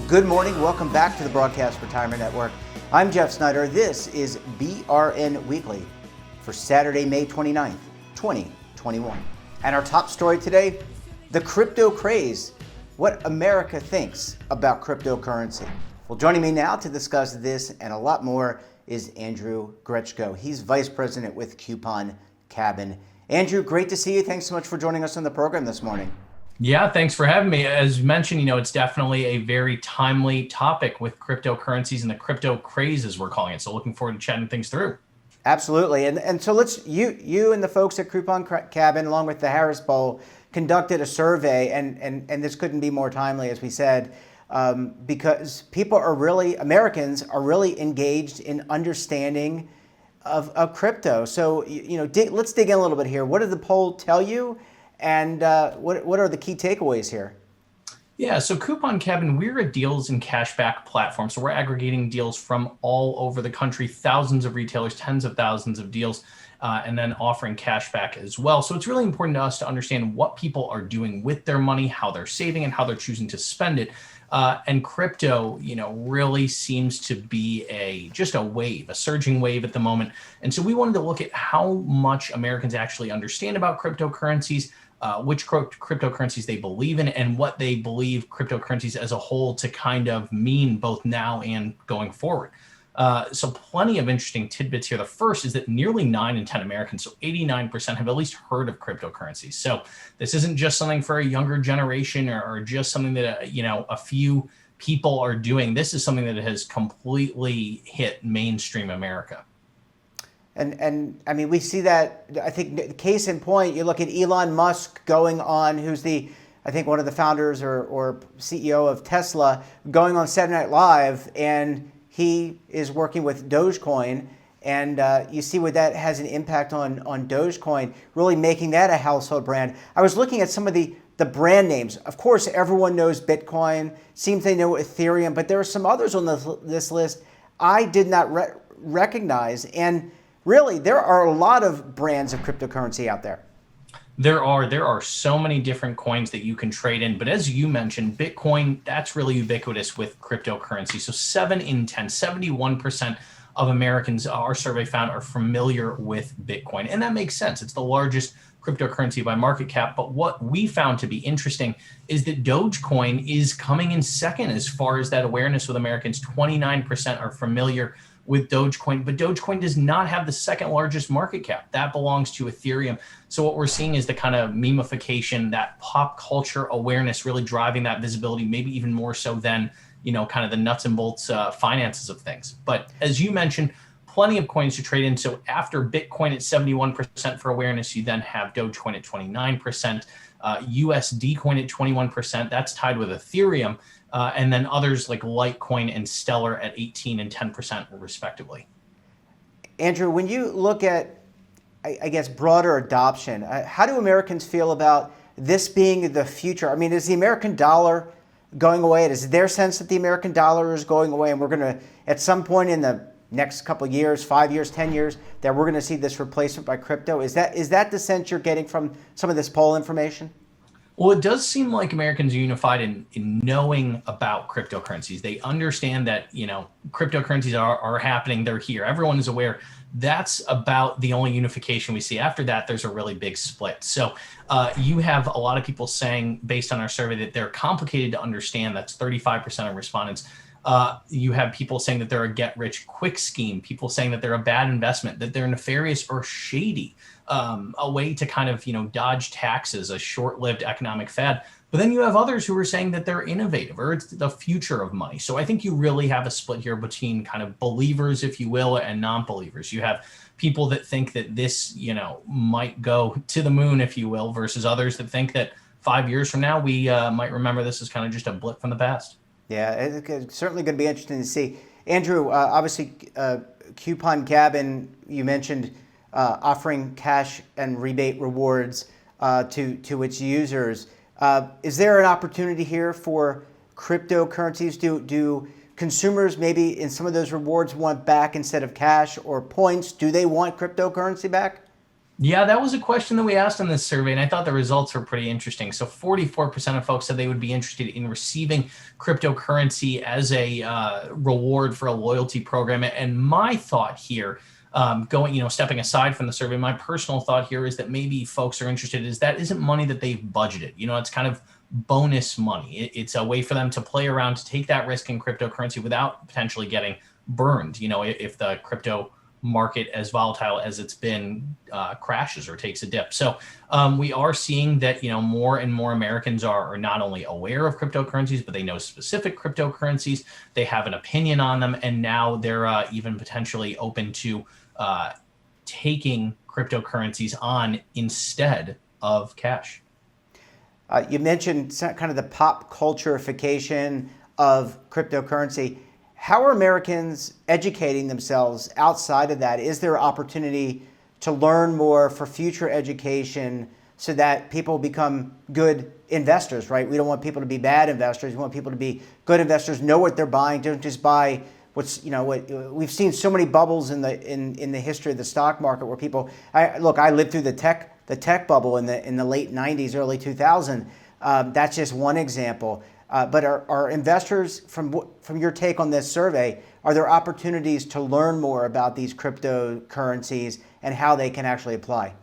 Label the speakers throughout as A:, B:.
A: Good morning. Welcome back to the Broadcast Retirement Network. I'm Jeff Snyder. This is BRN Weekly for Saturday, May 29th, 2021. And our top story today, the crypto craze, what America thinks about cryptocurrency. Well, joining me now to discuss this and a lot more is Andrew Gretchko. He's Vice President with Coupon Cabin. Andrew, great to see you. Thanks so much for joining us on the program this morning.
B: Yeah, thanks for having me. As mentioned, it's definitely a very timely topic with cryptocurrencies and the crypto craze, as we're calling it. So looking forward to chatting things through.
A: Absolutely. And so you and the folks at Coupon Cabin, along with the Harris Poll, conducted a survey, and this couldn't be more timely, as we said, because Americans are really engaged in understanding of crypto. So, let's dig in a little bit here. What did the poll tell you? And what are the key takeaways here?
B: Yeah, so Coupon Cabin, we're a deals and cashback platform. So we're aggregating deals from all over the country, thousands of retailers, tens of thousands of deals, and then offering cashback as well. So it's really important to us to understand what people are doing with their money, how they're saving, and how they're choosing to spend it. And crypto, really seems to be just a wave, a surging wave at the moment. And so we wanted to look at how much Americans actually understand about cryptocurrencies, which cryptocurrencies they believe in, and what they believe cryptocurrencies as a whole to kind of mean both now and going forward. So plenty of interesting tidbits here. The first is that nearly 9 in 10 Americans, so 89%, have at least heard of cryptocurrencies. So this isn't just something for a younger generation or just something that, a few people are doing. This is something that has completely hit mainstream America.
A: And I mean, we see that, I think, case in point, you look at Elon Musk going on, who's I think one of the founders or CEO of Tesla, going on Saturday Night Live, and he is working with Dogecoin, and you see what that has an impact on Dogecoin, really making that a household brand. I was looking at some of the brand names. Of course, everyone knows Bitcoin, seems they know Ethereum, but there are some others on this list I did not recognize. And really, there are a lot of brands of cryptocurrency out there.
B: There are so many different coins that you can trade in. But as you mentioned, Bitcoin, that's really ubiquitous with cryptocurrency. So 7 in 10, 71% of Americans, our survey found, are familiar with Bitcoin. And that makes sense. It's the largest cryptocurrency by market cap. But what we found to be interesting is that Dogecoin is coming in second as far as that awareness with Americans. 29% are familiar with Dogecoin, but Dogecoin does not have the second largest market cap. That belongs to Ethereum. So what we're seeing is the kind of memification, that pop culture awareness really driving that visibility, maybe even more so than, kind of the nuts and bolts finances of things. But as you mentioned, plenty of coins to trade in. So after Bitcoin at 71% for awareness, you then have Dogecoin at 29%, USD coin at 21%. That's tied with Ethereum. And then others like Litecoin and Stellar at 18 and 10% respectively.
A: Andrew, when you look at, I guess, broader adoption, how do Americans feel about this being the future? I mean, is the American dollar going away? Is their sense that the American dollar is going away, and we're going to, at some point in the next couple of years, 5 years, 10 years, that we're going to see this replacement by crypto? Is that the sense you're getting from some of this poll information?
B: Well, it does seem like Americans are unified in knowing about cryptocurrencies. They understand that, cryptocurrencies are happening. They're here. Everyone is aware. That's about the only unification we see. After that, there's a really big split. So you have a lot of people saying, based on our survey, that they're complicated to understand. That's 35% of respondents. You have people saying that they're a get-rich-quick scheme, people saying that they're a bad investment, that they're nefarious or shady, a way to kind of, dodge taxes, a short-lived economic fad. But then you have others who are saying that they're innovative, or it's the future of money. So I think you really have a split here between kind of believers, if you will, and non-believers. You have people that think that this, might go to the moon, if you will, versus others that think that 5 years from now, we might remember this as kind of just a blip from the past.
A: Yeah, it's certainly going to be interesting to see. Andrew, obviously, Coupon Cabin, you mentioned offering cash and rebate rewards to its users. Is there an opportunity here for cryptocurrencies? Do consumers maybe in some of those rewards want back instead of cash or points? Do they want cryptocurrency back?
B: Yeah, that was a question that we asked in this survey, and I thought the results were pretty interesting. So 44% of folks said they would be interested in receiving cryptocurrency as a reward for a loyalty program. And my thought here, stepping aside from the survey, my personal thought here is that maybe folks are interested is that isn't money that they've budgeted. It's kind of bonus money. It's a way for them to play around, to take that risk in cryptocurrency without potentially getting burned. If the crypto market, as volatile as it's been, crashes or takes a dip. So we are seeing that more and more Americans are not only aware of cryptocurrencies, but they know specific cryptocurrencies. They have an opinion on them, and now they're even potentially open to taking cryptocurrencies on instead of cash.
A: You mentioned kind of the pop cultureification of cryptocurrency. How are Americans educating themselves outside of that? Is there opportunity to learn more for future education so that people become good investors, right? We don't want people to be bad investors. We want people to be good investors, know what they're buying, don't just buy what we've seen so many bubbles in the history of the stock market where people, I lived through the tech bubble in the late 90s, early 2000. That's just one example. But are investors, from your take on this survey, are there opportunities to learn more about these cryptocurrencies and how they can actually apply?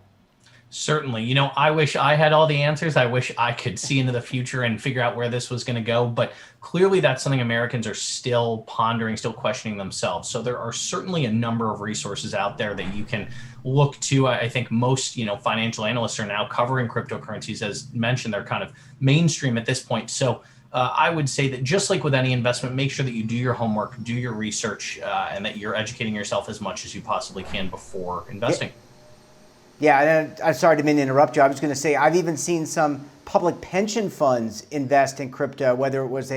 B: Certainly. I wish I had all the answers. I wish I could see into the future and figure out where this was going to go. But clearly that's something Americans are still pondering, still questioning themselves. So there are certainly a number of resources out there that you can look to. I think most, financial analysts are now covering cryptocurrencies. As mentioned, they're kind of mainstream at this point. So I would say that just like with any investment, make sure that you do your homework, do your research, and that you're educating yourself as much as you possibly can before investing.
A: Yeah, and I'm sorry to interrupt you. I was going to say I've even seen some public pension funds invest in crypto, whether it was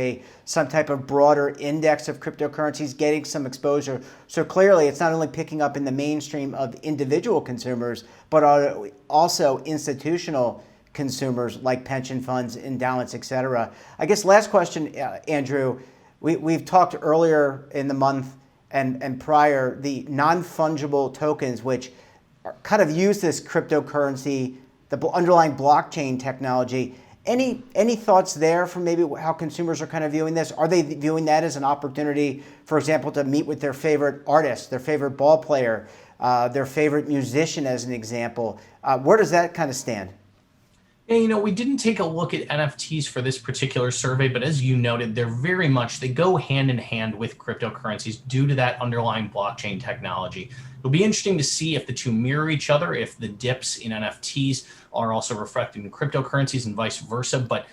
A: some type of broader index of cryptocurrencies, getting some exposure. So clearly, it's not only picking up in the mainstream of individual consumers, but also institutional consumers like pension funds, endowments, et cetera. I guess last question, Andrew. We've talked earlier in the month and prior the non-fungible tokens, which kind of use this cryptocurrency, the underlying blockchain technology. Any thoughts there from maybe how consumers are kind of viewing this? Are they viewing that as an opportunity, for example, to meet with their favorite artist, their favorite ball player, their favorite musician, as an example? Where does that kind of stand?
B: Yeah, we didn't take a look at NFTs for this particular survey, but as you noted, they go hand in hand with cryptocurrencies due to that underlying blockchain technology. It'll be interesting to see if the two mirror each other, if the dips in NFTs are also reflected in cryptocurrencies and vice versa, but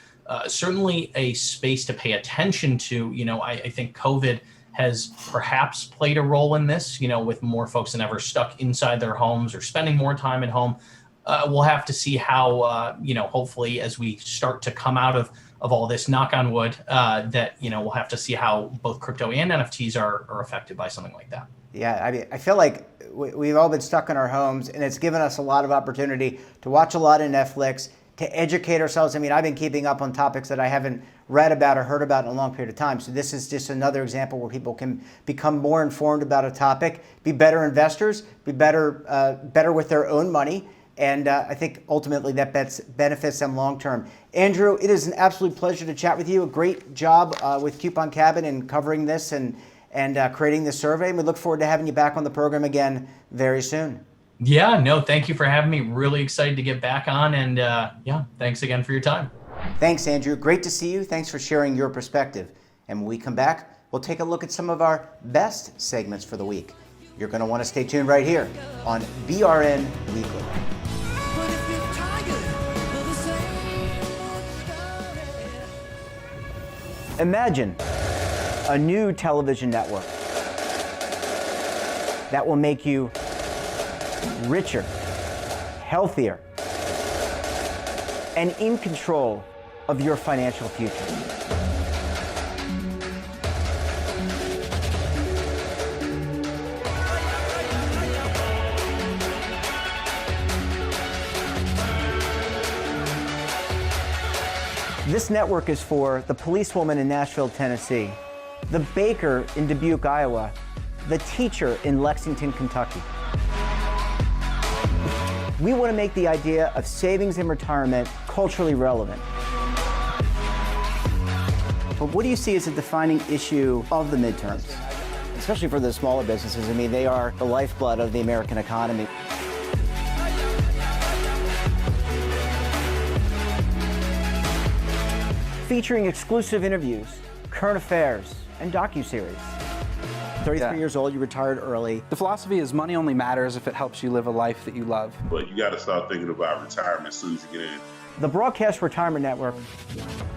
B: certainly a space to pay attention to. I think COVID has perhaps played a role in this, with more folks than ever stuck inside their homes or spending more time at home. We'll have to see how, hopefully as we start to come out of all this, knock on wood, that, we'll have to see how both crypto and NFTs are affected by something like that.
A: Yeah, I feel like we've all been stuck in our homes, and it's given us a lot of opportunity to watch a lot of Netflix, to educate ourselves. I've been keeping up on topics that I haven't read about or heard about in a long period of time. So this is just another example where people can become more informed about a topic, be better investors, be better with their own money. And I think ultimately that benefits them long term. Andrew, it is an absolute pleasure to chat with you. A great job with Coupon Cabin in covering this and creating this survey. And we look forward to having you back on the program again very soon.
B: Yeah, no, thank you for having me. Really excited to get back on. And thanks again for your time.
A: Thanks, Andrew. Great to see you. Thanks for sharing your perspective. And when we come back, we'll take a look at some of our best segments for the week. You're going to want to stay tuned right here on BRN Weekly. Imagine a new television network that will make you richer, healthier, and in control of your financial future. This network is for the policewoman in Nashville, Tennessee, the baker in Dubuque, Iowa, the teacher in Lexington, Kentucky. We want to make the idea of savings in retirement culturally relevant. But what do you see as a defining issue of the midterms, especially for the smaller businesses? I mean, they are the lifeblood of the American economy. Featuring exclusive interviews, current affairs, and docuseries. 33 years old, you retired early.
C: The philosophy is money only matters if it helps you live a life that you love.
D: But you got to start thinking about retirement as soon as you get in.
A: The Broadcast Retirement Network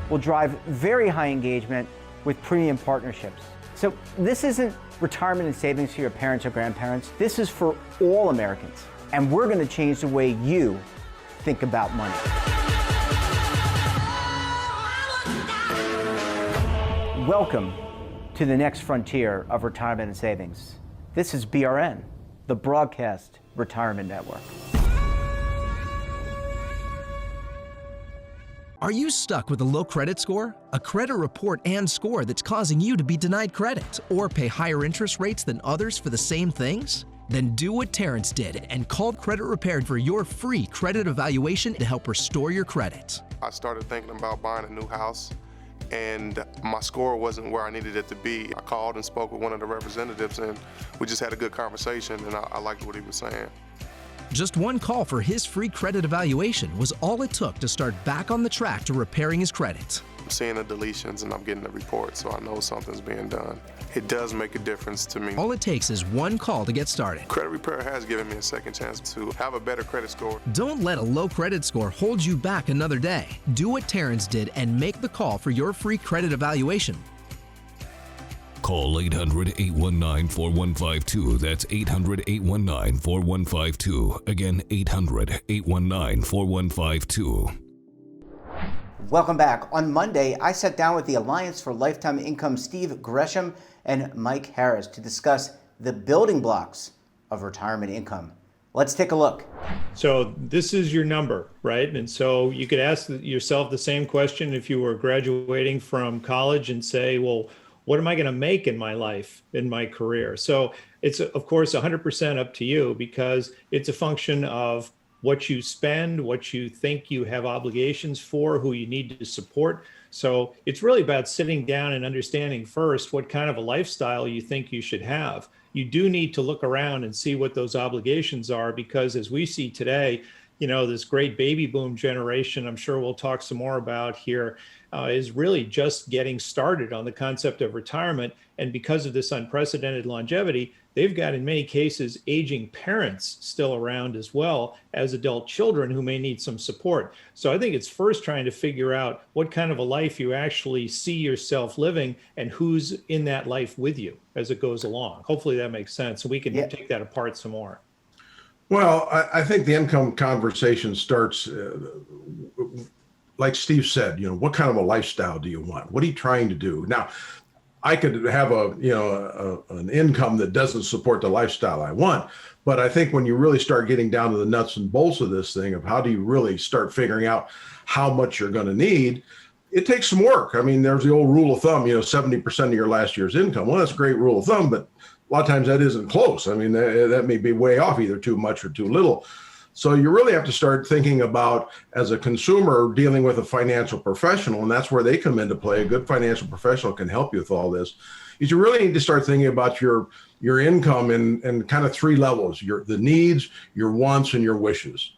A: will drive very high engagement with premium partnerships. So this isn't retirement and savings for your parents or grandparents. This is for all Americans. And we're going to change the way you think about money. Welcome to the next frontier of retirement and savings. This is BRN, the Broadcast Retirement Network.
E: Are you stuck with a low credit score? A credit report and score that's causing you to be denied credit or pay higher interest rates than others for the same things? Then do what Terrence did and call Credit Repaired for your free credit evaluation to help restore your credit.
F: I started thinking about buying a new house, and my score wasn't where I needed it to be. I called and spoke with one of the representatives, and we just had a good conversation, and I liked what he was saying.
E: Just one call for his free credit evaluation was all it took to start back on the track to repairing his credit.
F: I'm seeing the deletions and I'm getting the report, so I know something's being done. It does make a difference to me.
E: All it takes is one call to get started.
F: Credit Repair has given me a second chance to have a better credit score.
E: Don't let a low credit score hold you back another day. Do what Terrence did and make the call for your free credit evaluation.
G: Call 800-819-4152. That's 800-819-4152. Again, 800-819-4152.
A: Welcome back. On Monday, I sat down with the Alliance for Lifetime Income, Steve Gresham and Mike Harris, to discuss the building blocks of retirement income. Let's take a look.
H: So this is your number, right? And so you could ask yourself the same question if you were graduating from college and say, well, what am I going to make in my life, in my career? So it's, of course, 100% up to you, because it's a function of what you spend, what you think you have obligations for, who you need to support. So it's really about sitting down and understanding first what kind of a lifestyle you think you should have. You do need to look around and see what those obligations are, because as we see today, you know, this great baby boom generation, I'm sure we'll talk some more about here, is really just getting started on the concept of retirement. And because of this unprecedented longevity, they've got, in many cases, aging parents still around as well as adult children who may need some support. So I think it's first trying to figure out what kind of a life you actually see yourself living and who's in that life with you as it goes along. Hopefully that makes sense. So we can take that apart some more.
I: Well, I think the income conversation starts, like Steve said, you know, what kind of a lifestyle do you want? What are you trying to do? Now, I could have an income that doesn't support the lifestyle I want, but I think when you really start getting down to the nuts and bolts of this thing of how do you really start figuring out how much you're going to need, it takes some work. I mean, there's the old rule of thumb, 70% of your last year's income. Well, that's a great rule of thumb, but a lot of times that isn't close. I mean, that may be way off, either too much or too little. So you really have to start thinking about, as a consumer, dealing with a financial professional, and that's where they come into play. A good financial professional can help you with all this. Is you really need to start thinking about your income in kind of three levels: the needs, your wants, and your wishes.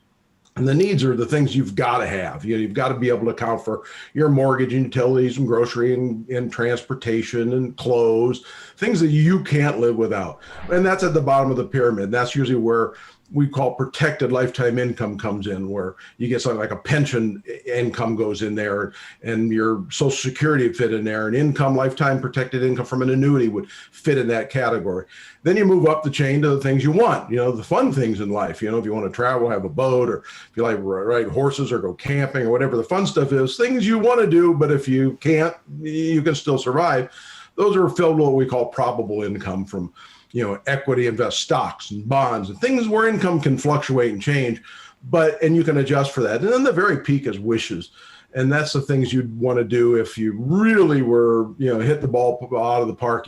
I: And the needs are the things you've got to have. You've got to be able to account for your mortgage and utilities and grocery and transportation and clothes, things that you can't live without. And that's at the bottom of the pyramid. That's usually where we call protected lifetime income comes in, where you get something like a pension income goes in there, and your Social Security would fit in there, and income, lifetime protected income from an annuity would fit in that category. Then you move up the chain to the things you want, the fun things in life. If you want to travel, have a boat, or if you like ride horses or go camping or whatever the fun stuff is, things you want to do, but if you can't, you can still survive. Those are filled with what we call probable income from equity, invest stocks and bonds and things where income can fluctuate and change, and you can adjust for that. And then the very peak is wishes. And that's the things you'd want to do if you really were, hit the ball out of the park.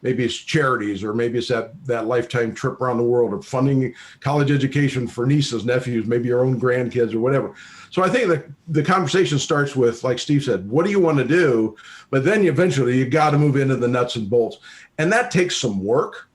I: Maybe it's charities, or maybe it's that lifetime trip around the world, or funding college education for nieces, nephews, maybe your own grandkids or whatever. So I think that the conversation starts with, like Steve said, what do you want to do? But then eventually you got to move into the nuts and bolts. And that takes some work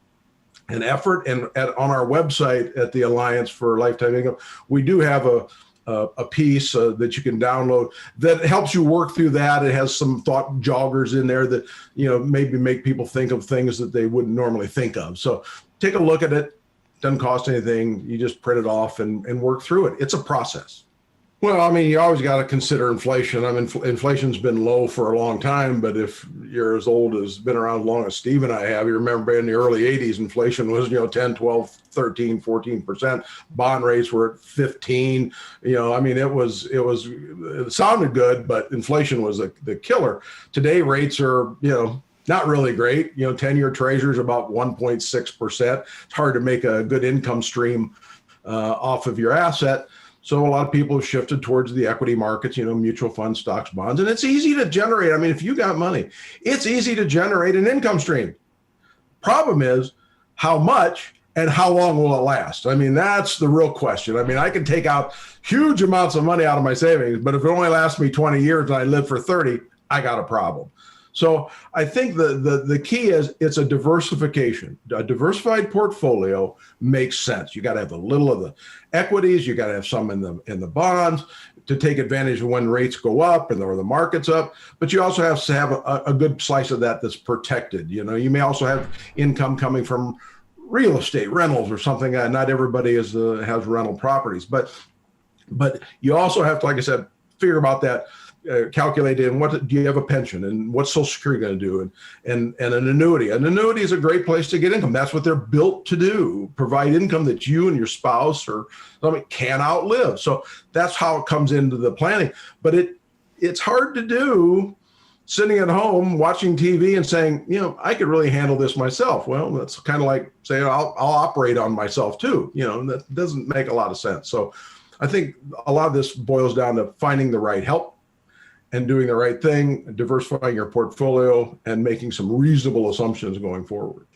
I: and effort. And on our website at the Alliance for Lifetime Income, we do have a piece that you can download that helps you work through that. It has some thought joggers in there that, maybe make people think of things that they wouldn't normally think of. So take a look at it. Doesn't cost anything. You just print it off and work through it. It's a process. Well, I mean, you always got to consider inflation. I mean, inflation's been low for a long time, but if you're as old as, been around as long as Steve and I have, you remember in the early 80s, inflation was, 10, 12, 13, 14%. Bond rates were at 15. I mean, it sounded good, but inflation was the killer. Today, rates are, not really great. 10-year treasuries about 1.6%. It's hard to make a good income stream off of your asset. So a lot of people have shifted towards the equity markets, mutual funds, stocks, bonds, and it's easy to generate. I mean, if you got money, it's easy to generate an income stream. Problem is how much and how long will it last? I mean, that's the real question. I mean, I can take out huge amounts of money out of my savings, but if it only lasts me 20 years and I live for 30, I got a problem. So I think the key is it's a diversification. A diversified portfolio makes sense. You got to have a little of the equities. You got to have some in the bonds to take advantage of when rates go up or the market's up. But you also have to have a good slice of that that's protected. You may also have income coming from real estate rentals or something. Not everybody has rental properties, but you also have to, like I said, figure about that. Calculate in what do you have a pension and what's Social Security going to do and an annuity. An annuity is a great place to get income. That's what they're built to do, provide income that you and your spouse or somebody can outlive. So that's how it comes into the planning. But it's hard to do sitting at home watching TV and saying, I could really handle this myself. Well, that's kind of like saying I'll operate on myself too. That doesn't make a lot of sense. So I think a lot of this boils down to finding the right help and doing the right thing, diversifying your portfolio, and making some reasonable assumptions going forward.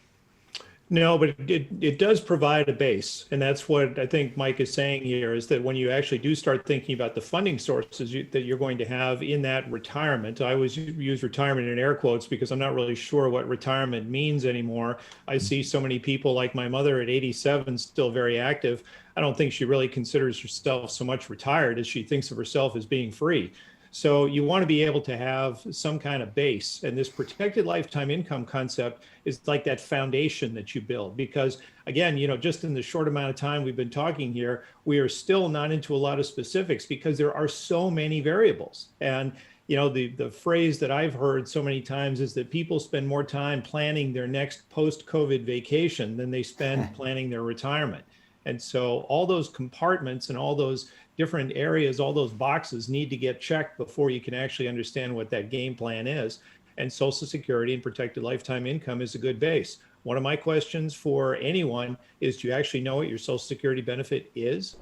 H: No, but it does provide a base. And that's what I think Mike is saying here, is that when you actually do start thinking about the funding sources that you're going to have in that retirement, I always use retirement in air quotes because I'm not really sure what retirement means anymore. I see so many people like my mother at 87 still very active. I don't think she really considers herself so much retired as she thinks of herself as being free. So you want to be able to have some kind of base, and this protected lifetime income concept is like that foundation that you build, because again, just in the short amount of time we've been talking here, we are still not into a lot of specifics because there are so many variables. And the phrase that I've heard so many times is that people spend more time planning their next post-COVID vacation than they spend planning their retirement. And so all those compartments and all those different areas, all those boxes need to get checked before you can actually understand what that game plan is. And Social Security and protected lifetime income is a good base. One of my questions for anyone is, do you actually know what your Social Security benefit is?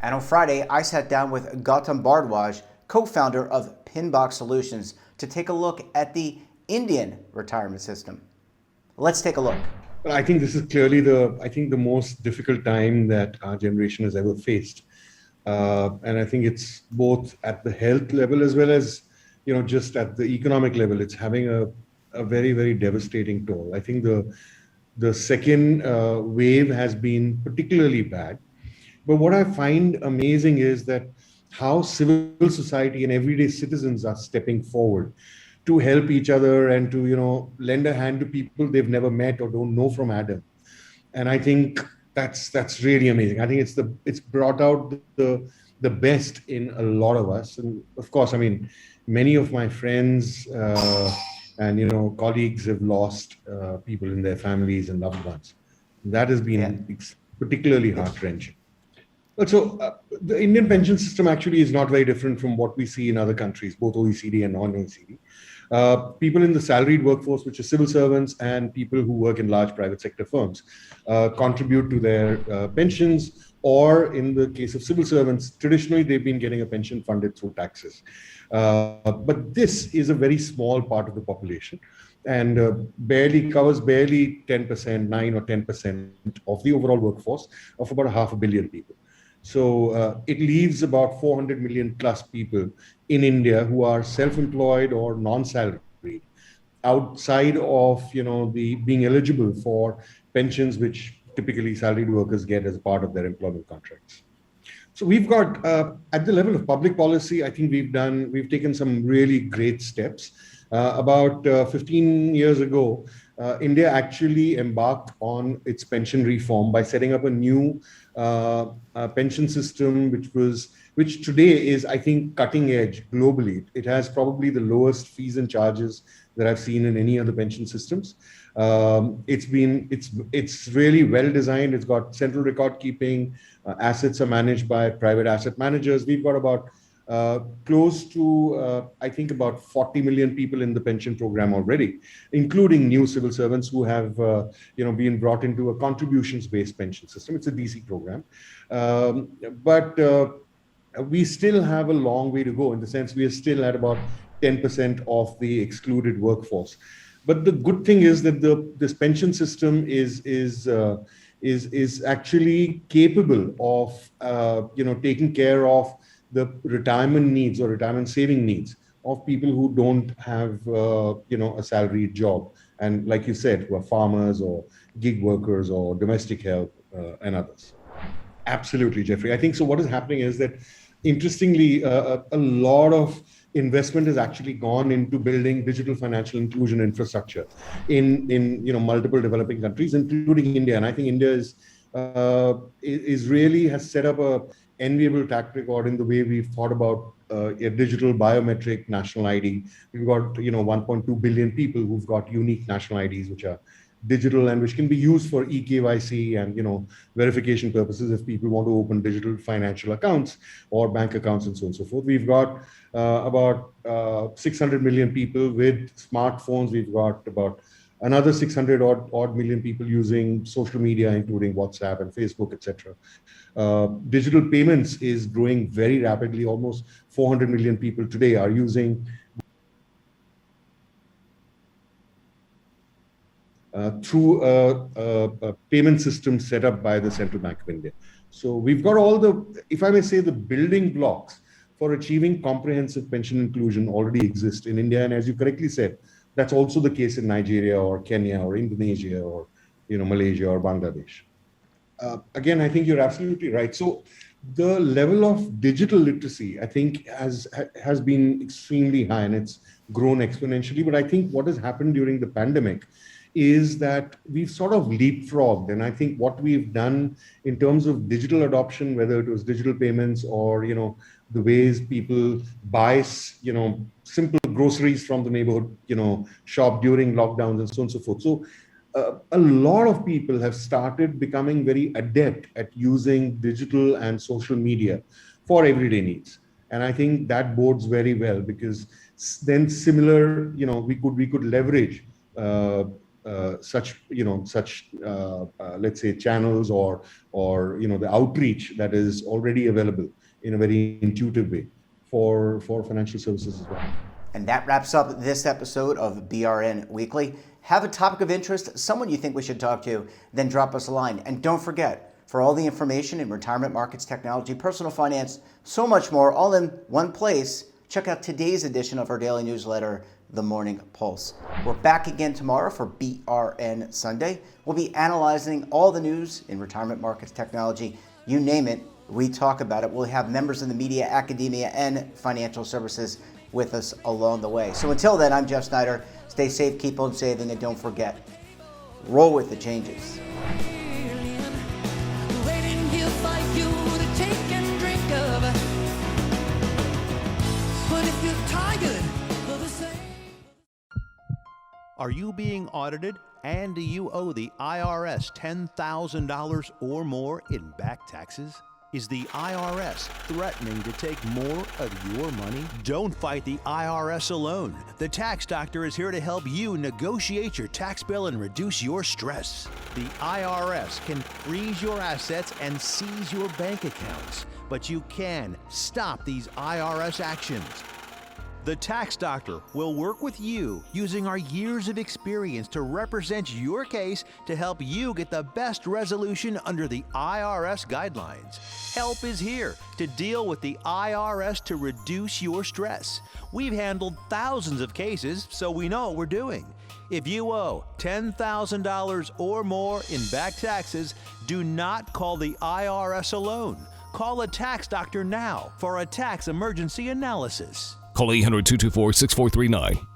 A: And on Friday, I sat down with Gautam Bhardwaj, co-founder of Pinbox Solutions, to take a look at the Indian retirement system. Let's take a look.
J: I think this is clearly the most difficult time that our generation has ever faced. And I think it's both at the health level as well as, just at the economic level. It's having a very, very devastating toll. I think the second wave has been particularly bad. But what I find amazing is that how civil society and everyday citizens are stepping forward to help each other and to, lend a hand to people they've never met or don't know from Adam. And I think that's really amazing. I think it's brought out the best in a lot of us. And of course, I mean, many of my friends and colleagues have lost people in their families and loved ones. That has been particularly heart-wrenching. Also, the Indian pension system actually is not very different from what we see in other countries, both OECD and non-OECD. People in the salaried workforce, which is civil servants and people who work in large private sector firms, contribute to their pensions or in the case of civil servants, traditionally they've been getting a pension funded through taxes. But this is a very small part of the population, and covers barely 10%, 9 or 10% of the overall workforce of about 500 million people. So it leaves about 400 million plus people in India who are self-employed or non-salaried, outside of the being eligible for pensions, which typically salaried workers get as part of their employment contracts. So we've got at the level of public policy, I think we've taken some really great steps. About 15 years ago, India actually embarked on its pension reform by setting up a new pension system, which today is, I think, cutting edge globally. It has probably the lowest fees and charges that I've seen in any other pension systems. It's really well designed. It's got central record keeping. Assets are managed by private asset managers. We've got about close to, I think, about 40 million people in the pension program already, including new civil servants who have, been brought into a contributions-based pension system. It's a DC program, but we still have a long way to go. In the sense, we are still at about 10% of the excluded workforce. But the good thing is that this pension system is actually capable of, taking care of the retirement needs or retirement saving needs of people who don't have, a salaried job. And like you said, who are farmers or gig workers or domestic help and others. Absolutely, Jeffrey. I think so. What is happening is that, interestingly, a lot of investment has actually gone into building digital financial inclusion infrastructure in multiple developing countries, including India. And I think India has set up a enviable track record in the way we've thought about a digital biometric national ID. We've got 1.2 billion people who've got unique national IDs, which are digital and which can be used for eKYC and verification purposes if people want to open digital financial accounts or bank accounts and so on and so forth. We've got about 600 million people with smartphones. We've got about another 600 odd million people using social media, including WhatsApp and Facebook, etc. Digital payments is growing very rapidly. Almost 400 million people today are using through a payment system set up by the Central Bank of India. So we've got all the, if I may say, the building blocks for achieving comprehensive pension inclusion already exist in India. And as you correctly said, that's also the case in Nigeria or Kenya or Indonesia or Malaysia or Bangladesh. Again, I think you're absolutely right. So the level of digital literacy, I think, has been extremely high and it's grown exponentially. But I think what has happened during the pandemic is that we've sort of leapfrogged. And I think what we've done in terms of digital adoption, whether it was digital payments or, the ways people buy, simple groceries from the neighborhood, shop during lockdowns and so on and so forth. So a lot of people have started becoming very adept at using digital and social media for everyday needs. And I think that bodes very well, because then similar, we could leverage such let's say channels or the outreach that is already available in a very intuitive way for financial services as well.
A: And that wraps up this episode of BRN Weekly. Have a topic of interest, someone you think we should talk to, then drop us a line. And don't forget, for all the information in retirement markets, technology, personal finance, so much more, all in one place, check out today's edition of our daily newsletter, The Morning Pulse. We're back again tomorrow for BRN Sunday. We'll be analyzing all the news in retirement markets, technology, you name it, we talk about it. We'll have members of the media, academia, and financial services with us along the way. So until then, I'm Jeff Snyder. Stay safe, keep on saving, and don't forget, roll with the changes.
K: Are you being audited and do you owe the IRS $10,000 or more in back taxes? Is the IRS threatening to take more of your money? Don't fight the IRS alone. The Tax Doctor is here to help you negotiate your tax bill and reduce your stress. The IRS can freeze your assets and seize your bank accounts, but you can stop these IRS actions. The Tax Doctor will work with you using our years of experience to represent your case to help you get the best resolution under the IRS guidelines. Help is here to deal with the IRS to reduce your stress. We've handled thousands of cases, so we know what we're doing. If you owe $10,000 or more in back taxes, do not call the IRS alone. Call a Tax Doctor now for a tax emergency analysis.
G: Call 800-224-6439.